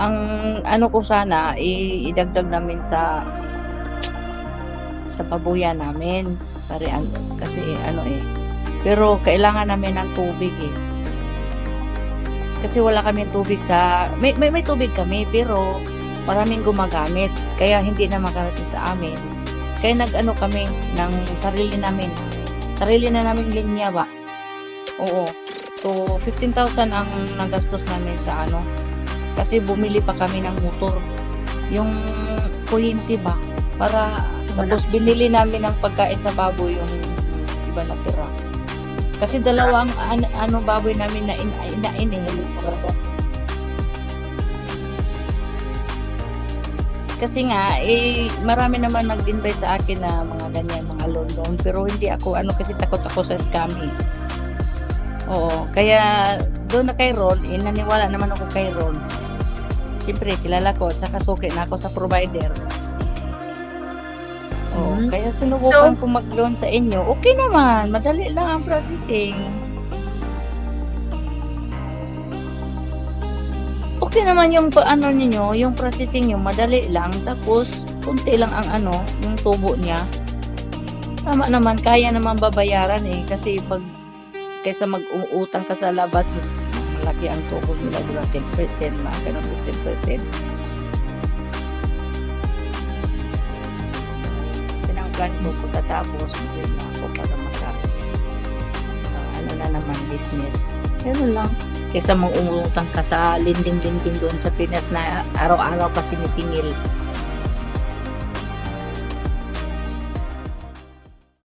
ang ano ko sana, idagdag namin sa babuyan namin. Kasi ano pero kailangan namin ng tubig Kasi wala kaming tubig may tubig kami pero maraming gumagamit kaya hindi na makarating sa amin. Kaya nag-ano kami ng sarili na naming linya ba. Oo. So 15,000 ang nagastos namin sa ano. Kasi bumili pa kami ng motor. Yung kuryente ba para tapos binili namin ng pagkain sa baboy yung iba na tira. Kasi dalawang baboy namin na inain Kasi nga, marami naman nag-invite sa akin na mga ganyan, mga loan. Pero hindi ako, kasi takot ako sa scam Oo, kaya doon na kay Ron, naniwala naman ako kay Ron. Siyempre, kilala ko, at saka suki na ako sa provider. Kaya sinubukan ko mag-loan sa inyo. Okay naman, madali lang ang processing. Okay naman yung ninyo, yung processing nyo, madali lang. Tapos, kunti lang ang yung tubo niya. Tama naman, kaya naman babayaran Kasi kaysa mag-uutang ka sa labas, malaki ang tubo nila, diba? 10%, mga ganun 10%. Plan ko pagkatapos mag na ako para na naman business. Pero lang kaysa mangungutang ka sa linding-linding doon sa Pinas na araw-araw pa sinisingil.